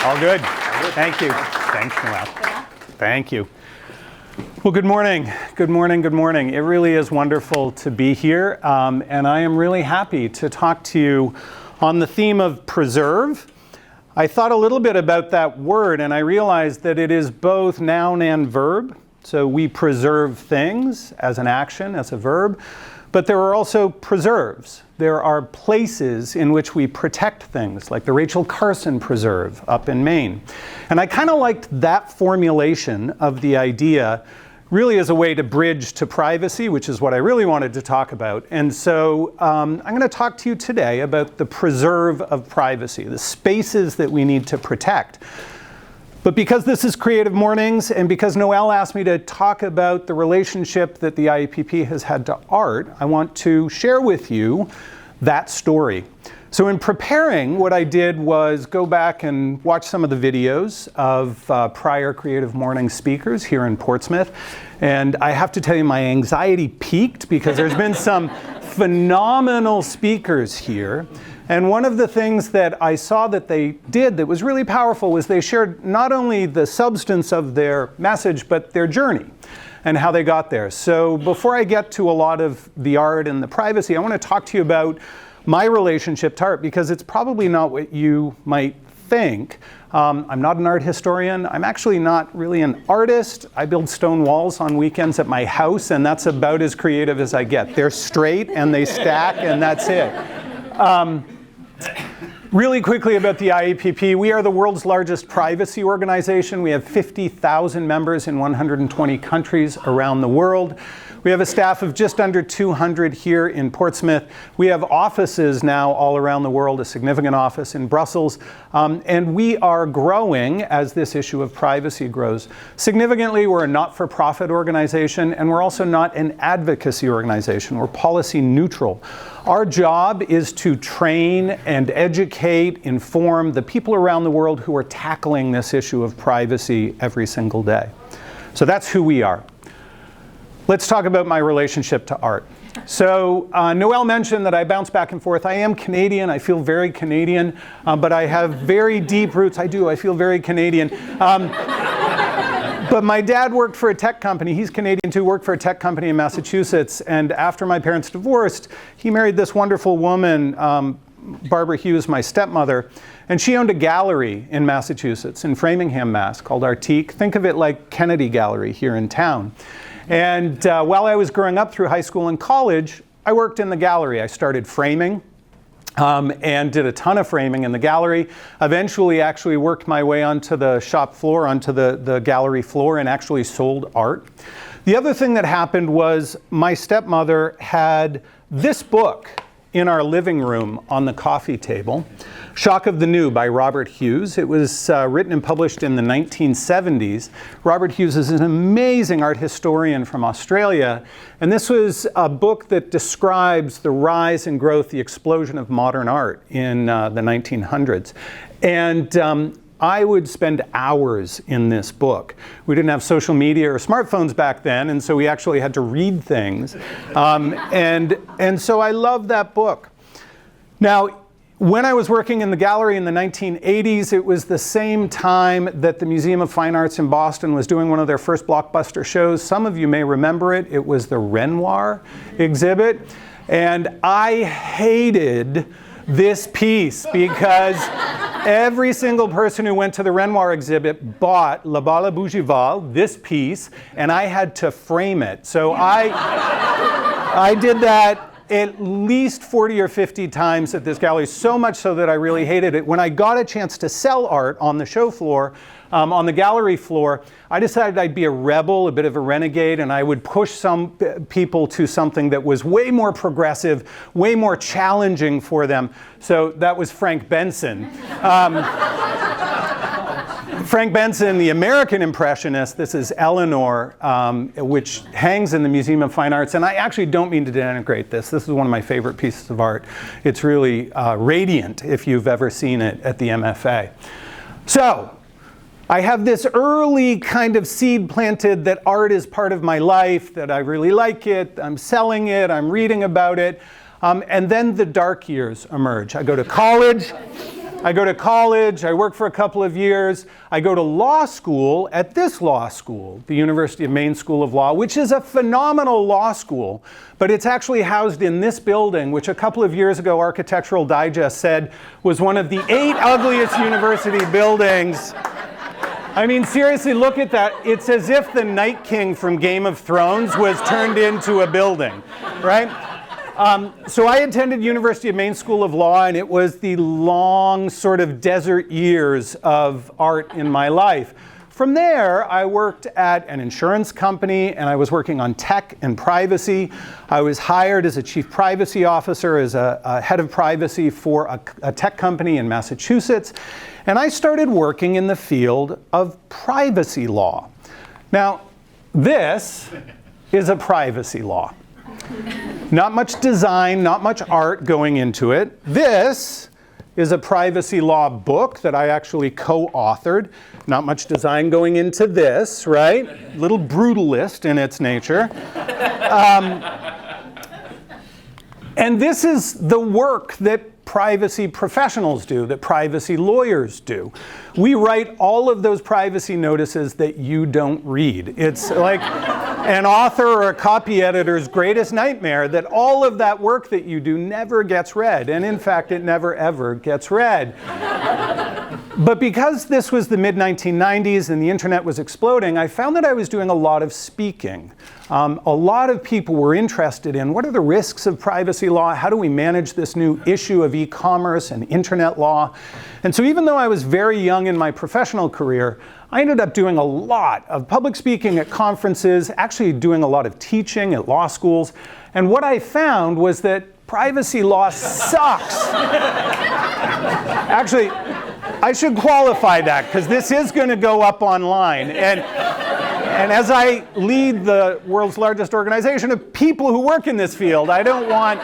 All good. Thank you. Thanks, Noel. Thank you. Well, good morning. Good morning. Good morning. It really is wonderful to be here, and I am really happy to talk to you on the theme of preserve. I thought a little bit about that word, and I realized that it is both noun and verb. So we preserve things as an action, as a verb, but there are also preserves. There are places in which we protect things, like the Rachel Carson Preserve up in Maine. And I kind of liked that formulation of the idea really as a way to bridge to privacy, which is what I really wanted to talk about. And so I'm going to talk to you today about the preserve of privacy, the spaces that we need to protect. But because this is Creative Mornings, and because Noel asked me to talk about the relationship that the IAPP has had to art, I want to share with you that story. So in preparing, what I did was go back and watch some of the videos of prior Creative Mornings speakers here in Portsmouth. And I have to tell you, my anxiety peaked because there's been some phenomenal speakers here. And one of the things that I saw that they did that was really powerful was they shared not only the substance of their message, but their journey and how they got there. So before I get to a lot of the art and the privacy, I want to talk to you about my relationship to art, because it's probably not what you might think. I'm not an art historian. I'm actually not really an artist. I build stone walls on weekends at my house, and that's about as creative as I get. They're straight and they stack, and that's it. Really quickly about the IAPP, we are the world's largest privacy organization. We have 50,000 members in 120 countries around the world. We have a staff of just under 200 here in Portsmouth. We have offices now all around the world, a significant office in Brussels. And we are growing as this issue of privacy grows. Significantly, we're a not-for-profit organization, and we're also not an advocacy organization. We're policy neutral. Our job is to train and educate, inform the people around the world who are tackling this issue of privacy every single day. So that's who we are. Let's talk about my relationship to art. So Noel mentioned that I bounce back and forth. I am Canadian. I feel very Canadian, but I have very deep roots. I do. I feel very Canadian. But my dad worked for a tech company. He's Canadian too, worked for a tech company in Massachusetts. And after my parents divorced, he married this wonderful woman, Trevor Hughes, my stepmother. And she owned a gallery in Massachusetts, in Framingham, Mass, called Artique. Think of it like Kennedy Gallery here in town. And while I was growing up through high school and college, I worked in the gallery. I started framing and did a ton of framing in the gallery. Eventually actually worked my way onto the shop floor, onto the gallery floor, and actually sold art. The other thing that happened was my stepmother had this book in our living room on the coffee table, Shock of the New by Trevor Hughes. It was written and published in the 1970s. Trevor Hughes is an amazing art historian from Australia, and this was a book that describes the rise and growth, the explosion of modern art in the 1900s. And I would spend hours in this book. We didn't have social media or smartphones back then, and so we actually had to read things. And so I love that book. Now, when I was working in the gallery in the 1980s, it was the same time that the Museum of Fine Arts in Boston was doing one of their first blockbuster shows. Some of you may remember it. It was the Renoir exhibit. And I hated this piece because every single person who went to the Renoir exhibit bought La Bala Bougival, this piece, and I had to frame it. So I did that at least 40 or 50 times at this gallery, so much so that I really hated it. When I got a chance to sell art on the show floor, on the gallery floor, I decided I'd be a rebel, a bit of a renegade, and I would push some people to something that was way more progressive, way more challenging for them. So that was Frank Benson. Frank Benson, the American Impressionist, this is Eleanor, which hangs in the Museum of Fine Arts. And I actually don't mean to denigrate this. This is one of my favorite pieces of art. It's really radiant if you've ever seen it at the MFA. So I have this early kind of seed planted that art is part of my life, that I really like it, I'm selling it, I'm reading about it. And then the dark years emerge. I go to college. I work for a couple of years. I go to law school at this law school, the University of Maine School of Law, which is a phenomenal law school, but it's actually housed in this building, which a couple of years ago Architectural Digest said was one of the 8 ugliest university buildings. I mean, seriously, look at that. It's as if the Night King from Game of Thrones was turned into a building, right? So I attended University of Maine School of Law, and it was the long sort of desert years of art in my life. From there, I worked at an insurance company, and I was working on tech and privacy. I was hired as a chief privacy officer, as a head of privacy for a tech company in Massachusetts. And I started working in the field of privacy law. Now, this is a privacy law. Not much design, not much art going into it. This is a privacy law book that I actually co-authored. Not much design going into this, right? A little brutalist in its nature. And this is the work that privacy professionals do, that privacy lawyers do. We write all of those privacy notices that you don't read. It's like an author or a copy editor's greatest nightmare that all of that work that you do never gets read. And in fact, it never ever gets read. But because this was the mid-1990s and the internet was exploding, I found that I was doing a lot of speaking. A lot of people were interested in what are the risks of privacy law? How do we manage this new issue of e-commerce and internet law? And so even though I was very young in my professional career, I ended up doing a lot of public speaking at conferences, actually doing a lot of teaching at law schools. And what I found was that privacy law sucks. Actually, I should qualify that because this is going to go up online. And as I lead the world's largest organization of people who work in this field, I don't want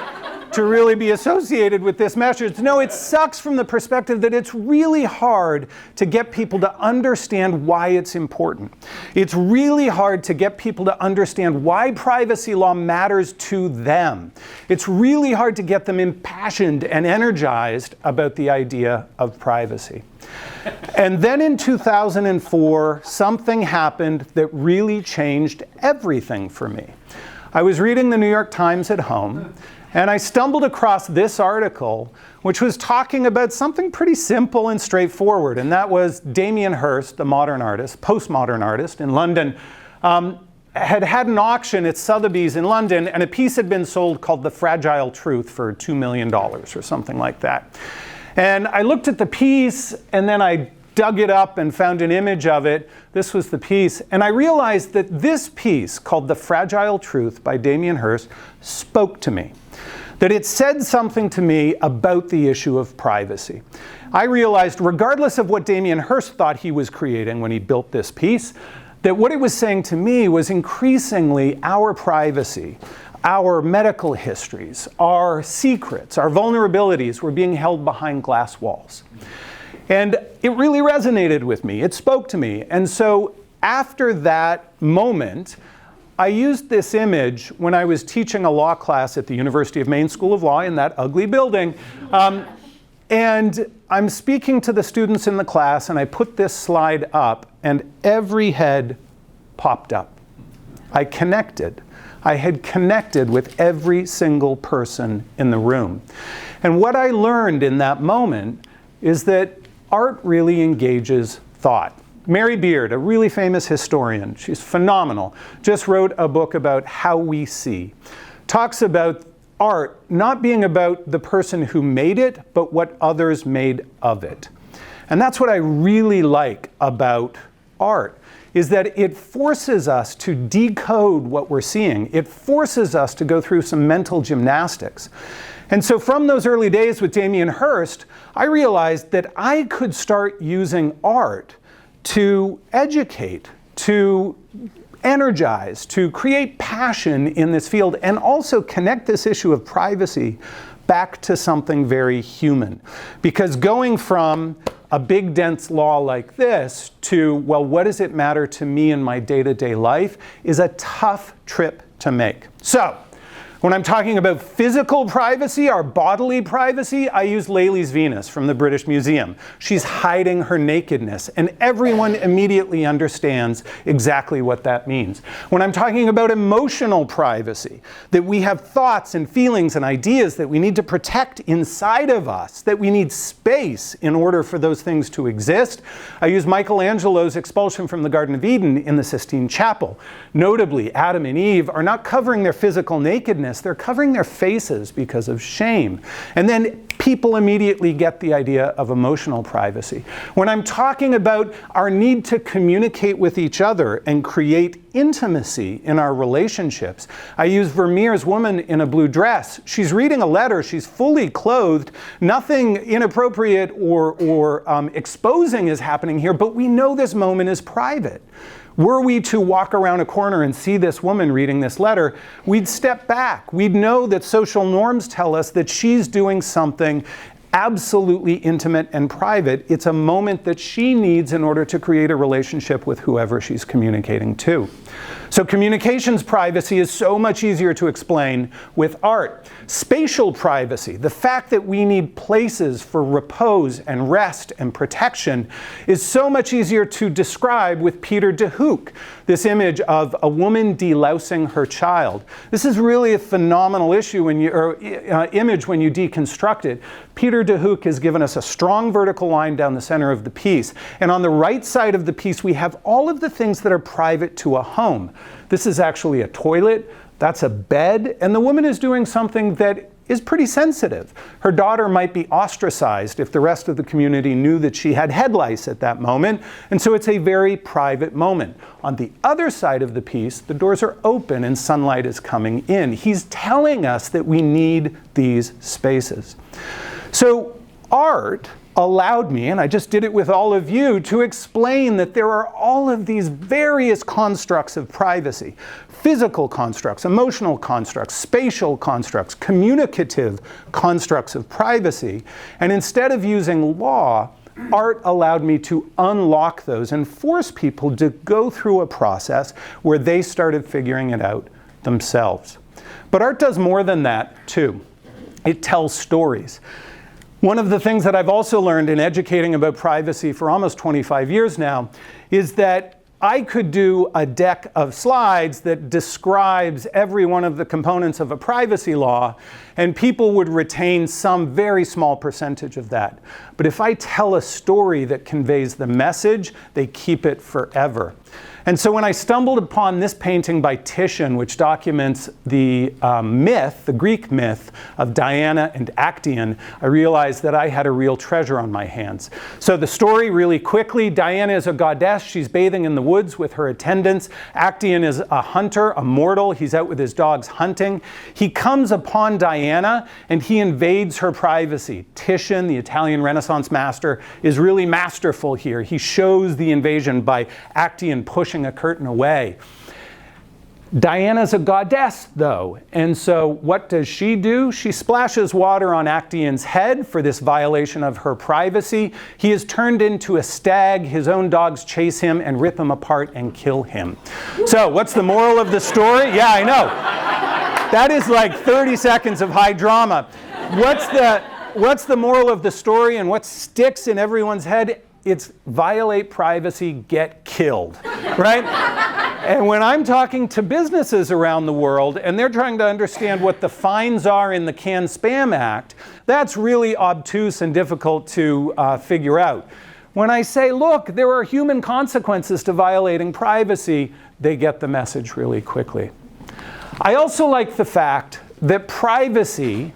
to really be associated with this message. No, it sucks from the perspective that it's really hard to get people to understand why it's important. It's really hard to get people to understand why privacy law matters to them. It's really hard to get them impassioned and energized about the idea of privacy. And then in 2004, something happened that really changed everything for me. I was reading the New York Times at home, and I stumbled across this article, which was talking about something pretty simple and straightforward, and that was Damien Hirst, the modern artist, postmodern artist in London, had an auction at Sotheby's in London, and a piece had been sold called The Fragile Truth for $2 million or something like that. And I looked at the piece, and then I dug it up and found an image of it. This was the piece. And I realized that this piece, called The Fragile Truth by Damien Hirst, spoke to me. That it said something to me about the issue of privacy. I realized, regardless of what Damien Hirst thought he was creating when he built this piece, that what it was saying to me was increasingly our privacy, our medical histories, our secrets, our vulnerabilities were being held behind glass walls. And it really resonated with me. It spoke to me. And so after that moment, I used this image when I was teaching a law class at the University of Maine School of Law in that ugly building. And I'm speaking to the students in the class, and I put this slide up, and every head popped up. I connected. I had connected with every single person in the room. And what I learned in that moment is that art really engages thought. Mary Beard, a really famous historian, she's phenomenal, just wrote a book about how we see. Talks about art not being about the person who made it, but what others made of it. And that's what I really like about art, is that it forces us to decode what we're seeing. It forces us to go through some mental gymnastics. And so from those early days with Damien Hirst, I realized that I could start using art to educate, to energize, to create passion in this field, and also connect this issue of privacy back to something very human. Because going from a big, dense law like this to, well, what does it matter to me in my day-to-day life is a tough trip to make. So, When I'm talking about physical privacy, our bodily privacy, I use Lely's Venus from the British Museum. She's hiding her nakedness, and everyone immediately understands exactly what that means. When I'm talking about emotional privacy, that we have thoughts and feelings and ideas that we need to protect inside of us, that we need space in order for those things to exist, I use Michelangelo's expulsion from the Garden of Eden in the Sistine Chapel. Notably, Adam and Eve are not covering their physical nakedness, they're covering their faces because of shame. And then people immediately get the idea of emotional privacy. When I'm talking about our need to communicate with each other and create intimacy in our relationships, I use Vermeer's Woman in a Blue Dress. She's reading a letter, she's fully clothed, nothing inappropriate or exposing is happening here, but we know this moment is private. Were we to walk around a corner and see this woman reading this letter, we'd step back. We'd know that social norms tell us that she's doing something absolutely intimate and private. It's a moment that she needs in order to create a relationship with whoever she's communicating to. So communications privacy is so much easier to explain with art. Spatial privacy, the fact that we need places for repose and rest and protection, is so much easier to describe with Peter de Hoek, this image of a woman delousing her child. This is really a phenomenal issue when image when you deconstruct it. Peter de Hoek has given us a strong vertical line down the center of the piece. And on the right side of the piece, we have all of the things that are private to a home. This is actually a toilet, that's a bed, and the woman is doing something that is pretty sensitive. Her daughter might be ostracized if the rest of the community knew that she had head lice at that moment, and so it's a very private moment. On the other side of the piece, the doors are open and sunlight is coming in. He's telling us that we need these spaces. So art allowed me, and I just did it with all of you, to explain that there are all of these various constructs of privacy. Physical constructs, emotional constructs, spatial constructs, communicative constructs of privacy. And instead of using law, art allowed me to unlock those and force people to go through a process where they started figuring it out themselves. But art does more than that, too. It tells stories. One of the things that I've also learned in educating about privacy for almost 25 years now is that I could do a deck of slides that describes every one of the components of a privacy law, and people would retain some very small percentage of that. But if I tell a story that conveys the message, they keep it forever. And so when I stumbled upon this painting by Titian, which documents the myth, the Greek myth of Diana and Actaeon, I realized that I had a real treasure on my hands. So the story really quickly, Diana is a goddess. She's bathing in the woods with her attendants. Actaeon is a hunter, a mortal. He's out with his dogs hunting. He comes upon Diana and he invades her privacy. Titian, the Italian Renaissance master, is really masterful here. He shows the invasion by Actaeon pushing a curtain away. Diana's a goddess, though, and so what does she do? She splashes water on Actaeon's head for this violation of her privacy. He is turned into a stag. His own dogs chase him and rip him apart and kill him. So what's the moral of the story? Yeah, I know. That is like 30 seconds of high drama. What's the moral of the story and what sticks in everyone's head? It's violate privacy, get killed, right? And when I'm talking to businesses around the world and they're trying to understand what the fines are in the Can-Spam Act, that's really obtuse and difficult to figure out. When I say, look, there are human consequences to violating privacy, they get the message really quickly. I also like the fact that privacy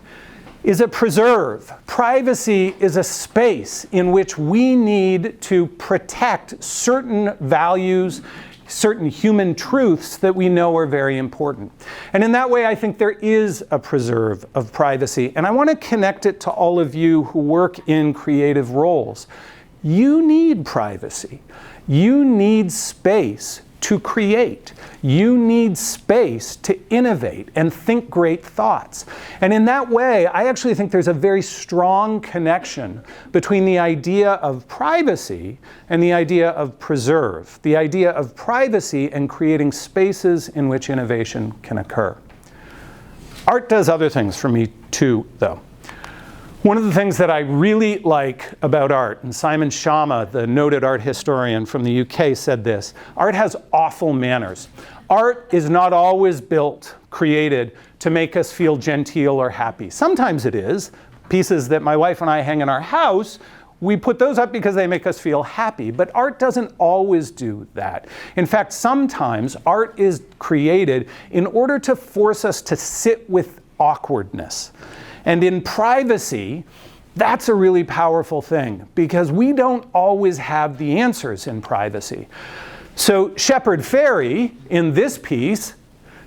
is a preserve. Privacy is a space in which we need to protect certain values, certain human truths that we know are very important. And in that way, I think there is a preserve of privacy. And I want to connect it to all of you who work in creative roles. You need privacy. You need space to create. You need space to innovate and think great thoughts. And in that way, I actually think there's a very strong connection between the idea of privacy and the idea of preserve, the idea of privacy and creating spaces in which innovation can occur. Art does other things for me too, though. One of the things that I really like about art, and Simon Schama, the noted art historian from the UK, said this: art has awful manners. Art is not always created to make us feel genteel or happy. Sometimes it is. Pieces that my wife and I hang in our house, we put those up because they make us feel happy. But art doesn't always do that. In fact, sometimes art is created in order to force us to sit with awkwardness. And in privacy, that's a really powerful thing, because we don't always have the answers in privacy. So Shepard Fairey, in this piece,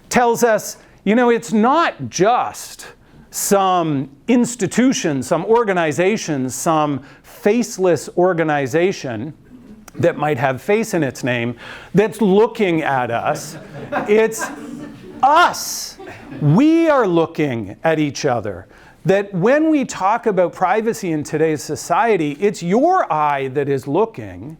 tells us, it's not just some institution, some organization, some faceless organization that might have face in its name that's looking at us. It's us. We are looking at each other. That when we talk about privacy in today's society, it's your eye that is looking.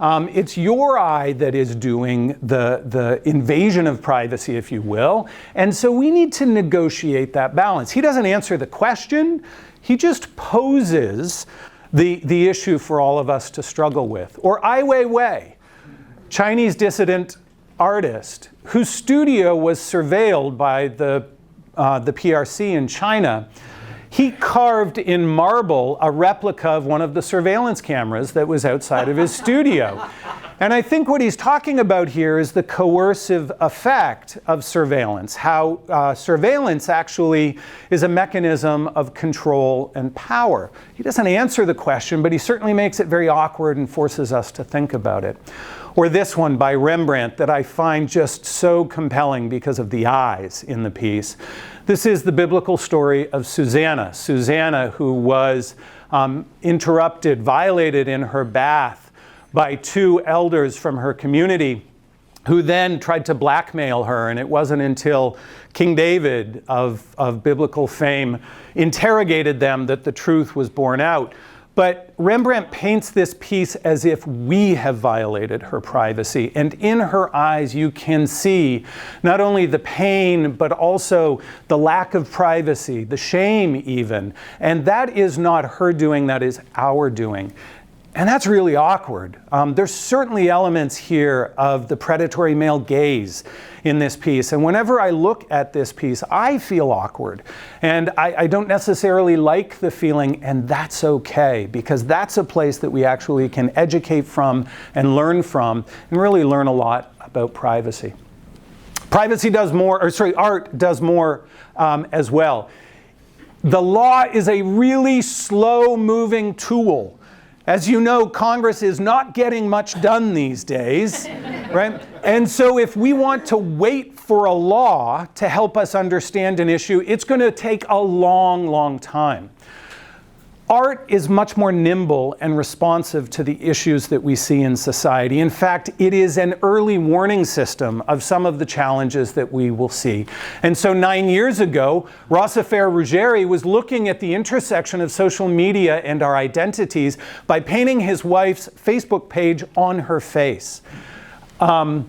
It's your eye that is doing the invasion of privacy, if you will. And so we need to negotiate that balance. He doesn't answer the question. He just poses the issue for all of us to struggle with. Or Ai Weiwei, Chinese dissident artist, whose studio was surveilled by the PRC in China. He carved in marble a replica of one of the surveillance cameras that was outside of his studio. And I think what he's talking about here is the coercive effect of surveillance, how surveillance actually is a mechanism of control and power. He doesn't answer the question, but he certainly makes it very awkward and forces us to think about it. Or this one by Rembrandt that I find just so compelling because of the eyes in the piece. This is the biblical story of Susanna. Susanna, who was interrupted, violated in her bath by two elders from her community, who then tried to blackmail her. And it wasn't until King David of biblical fame interrogated them that the truth was borne out. But Rembrandt paints this piece as if we have violated her privacy. And in her eyes, you can see not only the pain, but also the lack of privacy, the shame even. And that is not her doing, that is our doing. And that's really awkward. There's certainly elements here of the predatory male gaze in this piece. And whenever I look at this piece, I feel awkward. And I don't necessarily like the feeling, and that's okay, because that's a place that we actually can educate from and learn from, and really learn a lot about privacy. Privacy does more, art does more as well. The law is a really slow-moving tool. As you know, Congress is not getting much done these days, right? And so if we want to wait for a law to help us understand an issue, it's going to take a long, long time. Art is much more nimble and responsive to the issues that we see in society. In fact, it is an early warning system of some of the challenges that we will see. And so 9 years ago, Rossifer Ruggeri was looking at the intersection of social media and our identities by painting his wife's Facebook page on her face. Heather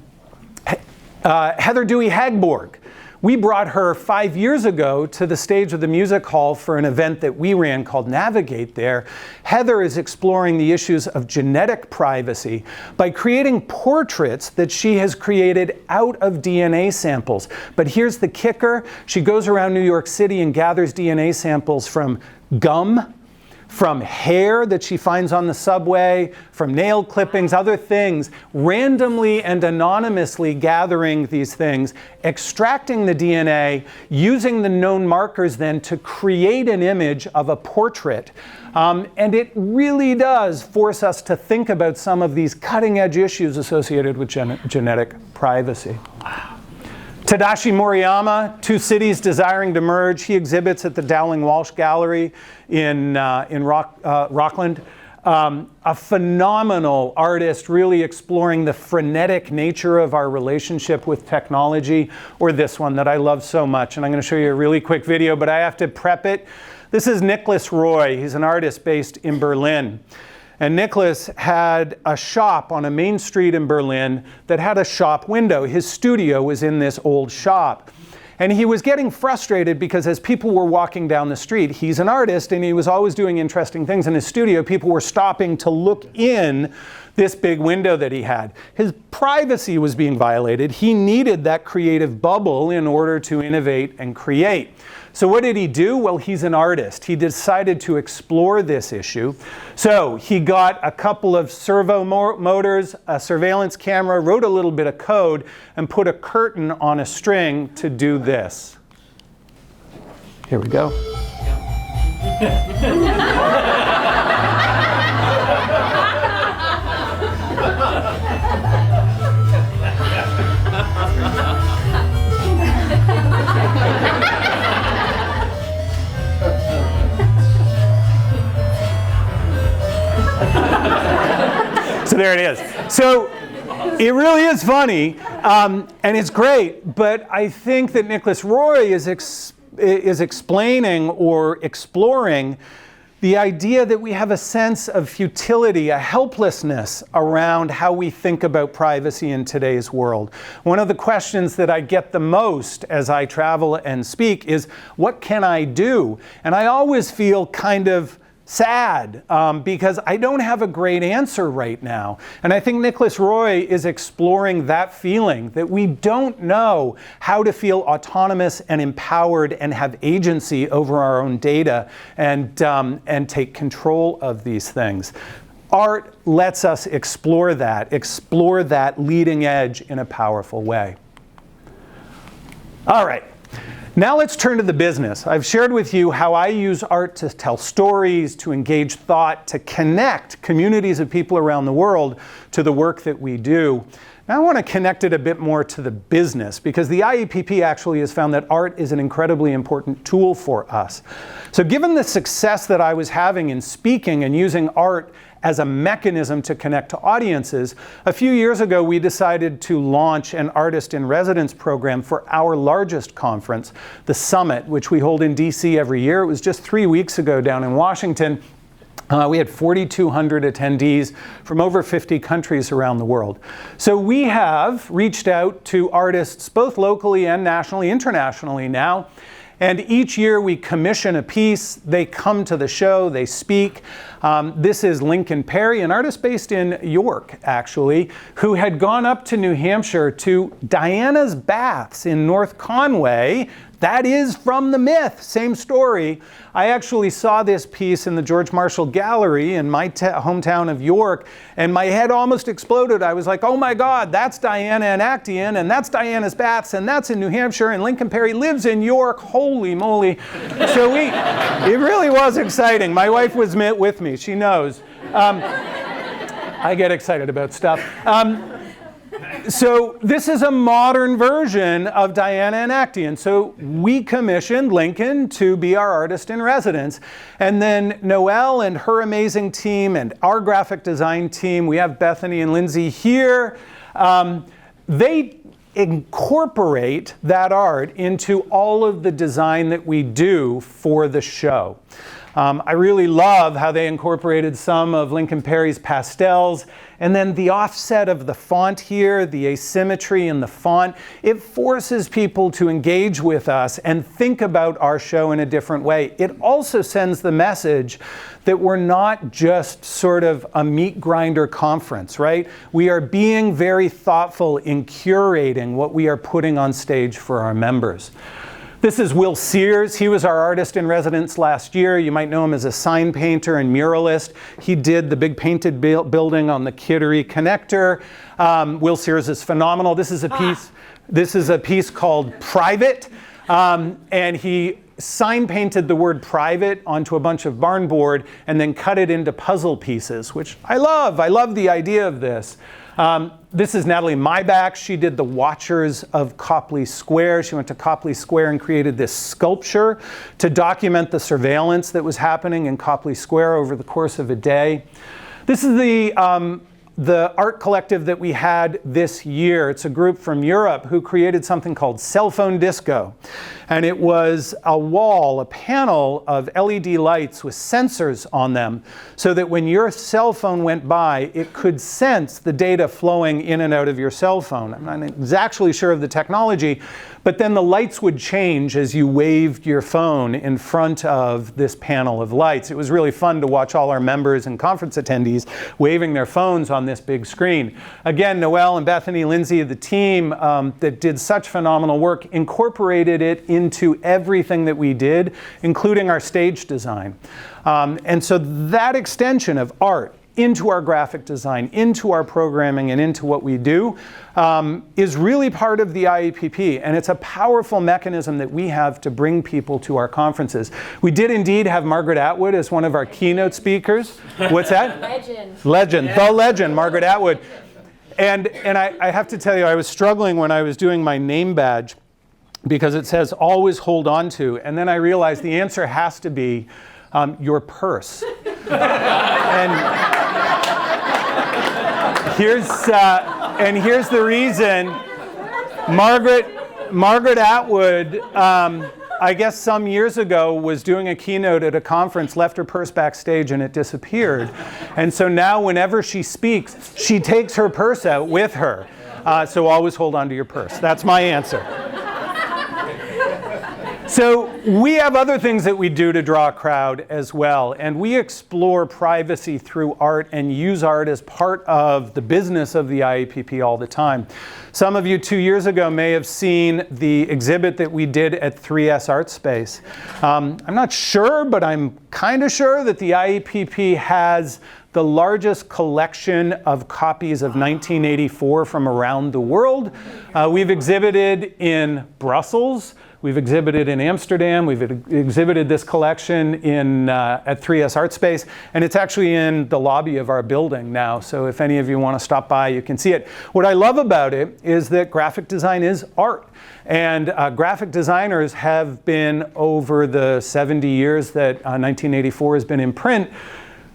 Dewey Hagborg. We brought her 5 years ago to the stage of the music hall for an event that we ran called Navigate There. Heather is exploring the issues of genetic privacy by creating portraits that she has created out of DNA samples. But here's the kicker. She goes around New York City and gathers DNA samples from gum, from hair that she finds on the subway, from nail clippings, other things, randomly and anonymously gathering these things, extracting the DNA, using the known markers then to create an image of a portrait. And it really does force us to think about some of these cutting-edge issues associated with genetic privacy. Tadashi Moriyama, Two Cities Desiring to Merge. He exhibits at the Dowling Walsh Gallery in Rockland. A phenomenal artist, really exploring the frenetic nature of our relationship with technology. Or this one that I love so much. And I'm going to show you a really quick video, but I have to prep it. This is Nicholas Roy. He's an artist based in Berlin. And Nicholas had a shop on a main street in Berlin that had a shop window. His studio was in this old shop. And he was getting frustrated because as people were walking down the street, he's an artist and he was always doing interesting things in his studio, people were stopping to look in this big window that he had. His privacy was being violated. He needed that creative bubble in order to innovate and create. So what did he do? Well, he's an artist. He decided to explore this issue. So he got a couple of servo motors, a surveillance camera, wrote a little bit of code, and put a curtain on a string to do this. Here we go. So there it is. So it really is funny, and it's great, but I think that Nicholas Roy is explaining or exploring the idea that we have a sense of futility, a helplessness around how we think about privacy in today's world. One of the questions that I get the most as I travel and speak is, what can I do? And I always feel kind of sad because I don't have a great answer right now. And I think Nicholas Roy is exploring that feeling that we don't know how to feel autonomous and empowered and have agency over our own data and take control of these things. Art lets us explore that leading edge in a powerful way. All right. Now let's turn to the business. I've shared with you how I use art to tell stories, to engage thought, to connect communities of people around the world to the work that we do. Now I want to connect it a bit more to the business, because the IEPP actually has found that art is an incredibly important tool for us. So given the success that I was having in speaking and using art as a mechanism to connect to audiences, a few years ago we decided to launch an Artist in Residence program for our largest conference, the Summit, which we hold in DC every year. It was just 3 weeks ago down in Washington. We had 4,200 attendees from over 50 countries around the world. So we have reached out to artists both locally and nationally, internationally now. And each year we commission a piece, they come to the show, they speak. This is Lincoln Perry, an artist based in York, actually, who had gone up to New Hampshire to Diana's Baths in North Conway. That is from the myth, same story. I actually saw this piece in the George Marshall Gallery in my hometown of York, and my head almost exploded. I was like, oh my God, that's Diana and Actaeon, and that's Diana's Baths, and that's in New Hampshire, and Lincoln Perry lives in York. Holy moly. So it really was exciting. My wife was with me, she knows. I get excited about stuff. So this is a modern version of Diana and Actaeon. So we commissioned Lincoln to be our artist in residence. And then Noelle and her amazing team and our graphic design team, we have Bethany and Lindsay here, they incorporate that art into all of the design that we do for the show. I really love how they incorporated some of Lincoln Perry's pastels, and then the offset of the font here, the asymmetry in the font, it forces people to engage with us and think about our show in a different way. It also sends the message that we're not just sort of a meat grinder conference, right? We are being very thoughtful in curating what we are putting on stage for our members. This is Will Sears. He was our artist in residence last year. You might know him as a sign painter and muralist. He did the big painted building on the Kittery Connector. Will Sears is phenomenal. This is a piece called Private, and he sign painted the word private onto a bunch of barn board and then cut it into puzzle pieces, which I love. I love the idea of this. This is Natalie Maybach. She did the Watchers of Copley Square. She went to Copley Square and created this sculpture to document the surveillance that was happening in Copley Square over the course of a day. This is the the art collective that we had this year. It's a group from Europe who created something called Cell Phone Disco. And it was a wall, a panel of LED lights with sensors on them so that when your cell phone went by, it could sense the data flowing in and out of your cell phone. I'm not exactly sure of the technology, but then the lights would change as you waved your phone in front of this panel of lights. It was really fun to watch all our members and conference attendees waving their phones on this big screen. Again, Noelle and Bethany Lindsay, the team that did such phenomenal work, incorporated it into everything that we did, including our stage design. And so that extension of art into our graphic design, into our programming, and into what we do is really part of the IAPP. And it's a powerful mechanism that we have to bring people to our conferences. We did indeed have Margaret Atwood as one of our keynote speakers. What's that? Legend. Legend. Yeah. The legend, Margaret Atwood. And I have to tell you, I was struggling when I was doing my name badge because it says always hold on to. And then I realized the answer has to be your purse. And here's the reason. Margaret Atwood, I guess some years ago, was doing a keynote at a conference, left her purse backstage, and it disappeared. And so now whenever she speaks, she takes her purse out with her. So always hold on to your purse. That's my answer. So we have other things that we do to draw a crowd as well, and we explore privacy through art and use art as part of the business of the IAPP all the time. Some of you 2 years ago may have seen the exhibit that we did at 3S Art Space. I'm not sure, but I'm kind of sure that the IAPP has the largest collection of copies of 1984 from around the world. We've exhibited in Brussels. We've exhibited in Amsterdam. We've exhibited this collection at 3S Art Space, and it's actually in the lobby of our building now. So if any of you want to stop by, you can see it. What I love about it is that graphic design is art. And graphic designers have been, over the 70 years that 1984 has been in print,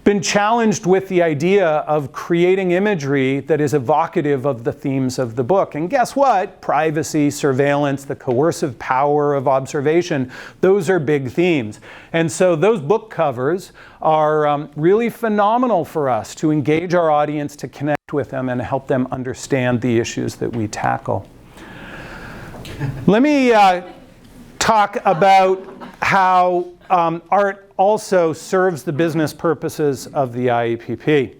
been challenged with the idea of creating imagery that is evocative of the themes of the book. And guess what? Privacy, surveillance, the coercive power of observation, those are big themes. And so those book covers are really phenomenal for us to engage our audience, to connect with them, and help them understand the issues that we tackle. Let me talk about how art also serves the business purposes of the IAPP.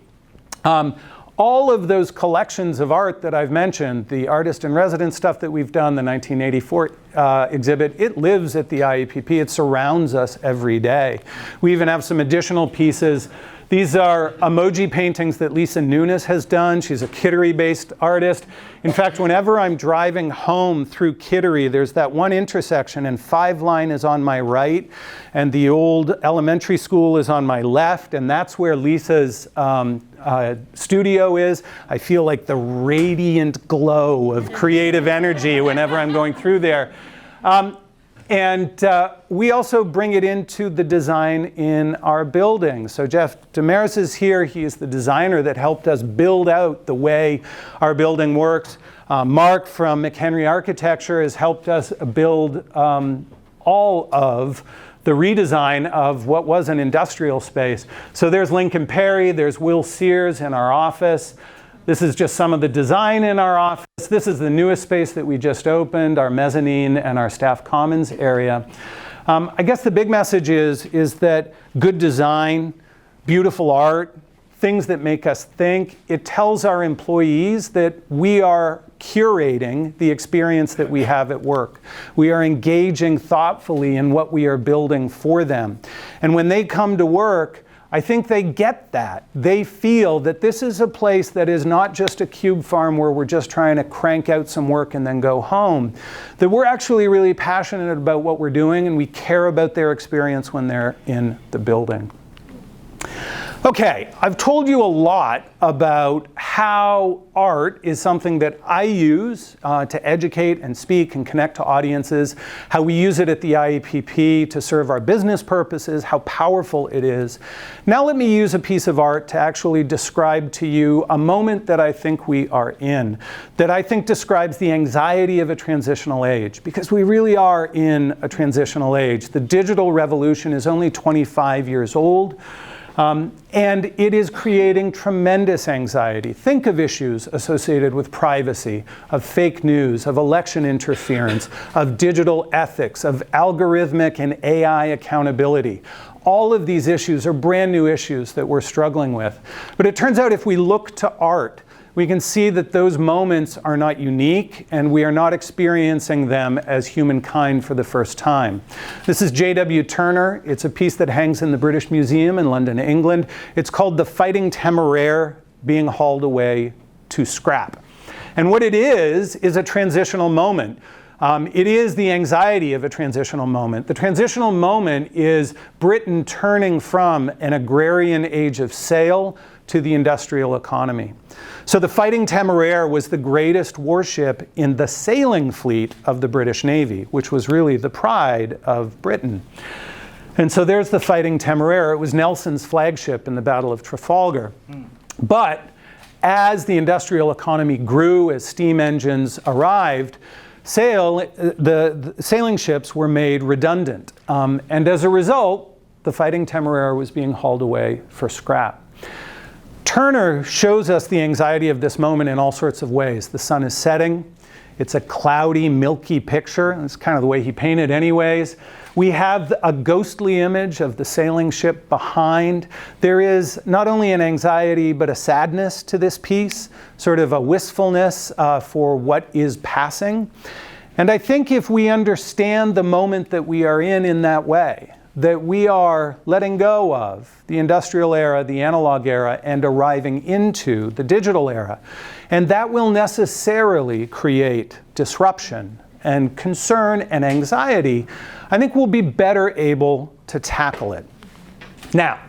All of those collections of art that I've mentioned, the artist in residence stuff that we've done, the 1984 exhibit, it lives at the IAPP. It surrounds us every day. We even have some additional pieces. These are emoji paintings that Lisa Nunes has done. She's a Kittery-based artist. In fact, whenever I'm driving home through Kittery, there's that one intersection, and 5 Line is on my right, and the old elementary school is on my left, and that's where Lisa's studio is. I feel like the radiant glow of creative energy whenever I'm going through there. And we also bring it into the design in our building. So Jeff Damaris is here. He is the designer that helped us build out the way our building works. Mark from McHenry Architecture has helped us build all of the redesign of what was an industrial space. So there's Lincoln Perry, there's Will Sears in our office. This is just some of the design in our office. This is the newest space that we just opened, our mezzanine and our staff commons area. I guess the big message is that good design, beautiful art, things that make us think, it tells our employees that we are curating the experience that we have at work. We are engaging thoughtfully in what we are building for them. And when they come to work, I think they get that. They feel that this is a place that is not just a cube farm where we're just trying to crank out some work and then go home. That we're actually really passionate about what we're doing, and we care about their experience when they're in the building. Okay, I've told you a lot about how art is something that I use to educate and speak and connect to audiences, how we use it at the IEPP to serve our business purposes, how powerful it is. Now let me use a piece of art to actually describe to you a moment that I think we are in, that I think describes the anxiety of a transitional age, because we really are in a transitional age. The digital revolution is only 25 years old. And it is creating tremendous anxiety. Think of issues associated with privacy, of fake news, of election interference, of digital ethics, of algorithmic and AI accountability. All of these issues are brand new issues that we're struggling with. But it turns out if we look to art, we can see that those moments are not unique, and we are not experiencing them as humankind for the first time. This is J.W. Turner. It's a piece that hangs in the British Museum in London, England. It's called The Fighting Temeraire Being Hauled Away to Scrap. And what it is a transitional moment. It is the anxiety of a transitional moment. The transitional moment is Britain turning from an agrarian age of sail to the industrial economy. So the Fighting Temeraire was the greatest warship in the sailing fleet of the British Navy, which was really the pride of Britain. And so there's the Fighting Temeraire. It was Nelson's flagship in the Battle of Trafalgar. But as the industrial economy grew, as steam engines arrived, the sailing ships were made redundant. And as a result, the Fighting Temeraire was being hauled away for scrap. Turner shows us the anxiety of this moment in all sorts of ways. The sun is setting. It's a cloudy, milky picture. That's kind of the way he painted anyways. We have a ghostly image of the sailing ship behind. There is not only an anxiety, but a sadness to this piece, sort of a wistfulness for what is passing. And I think if we understand the moment that we are in that way, that we are letting go of the industrial era, the analog era, and arriving into the digital era. And that will necessarily create disruption and concern and anxiety. I think we'll be better able to tackle it. Now,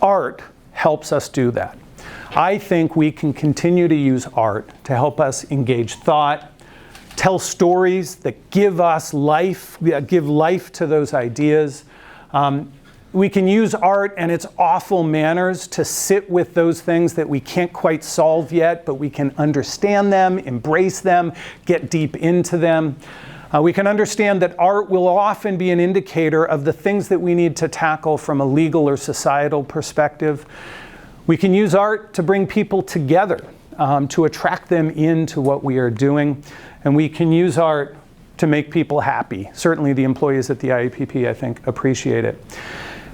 art helps us do that. I think we can continue to use art to help us engage thought, tell stories that give us life, give life to those ideas. We can use art and its awful manners to sit with those things that we can't quite solve yet, but we can understand them, embrace them, get deep into them. We can understand that art will often be an indicator of the things that we need to tackle from a legal or societal perspective. We can use art to bring people together, to attract them into what we are doing. And we can use art to make people happy. Certainly the employees at the IEPP, I think, appreciate it.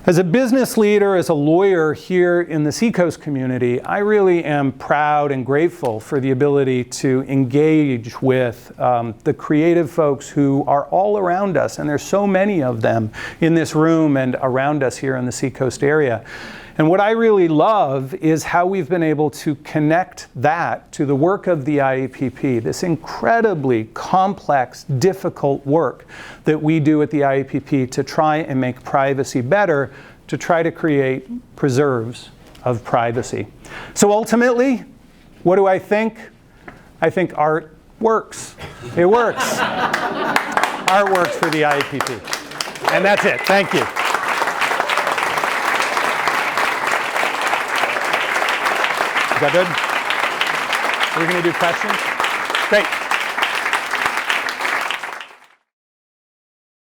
As a business leader, as a lawyer here in the Seacoast community, I really am proud and grateful for the ability to engage with the creative folks who are all around us, and there's so many of them in this room and around us here in the Seacoast area. And what I really love is how we've been able to connect that to the work of the IEPP, this incredibly complex, difficult work that we do at the IEPP to try and make privacy better, to try to create preserves of privacy. So ultimately, what do I think? I think art works. It works. Art works for the IEPP. And that's it. Thank you. Is that good? Are we going to do questions? Great.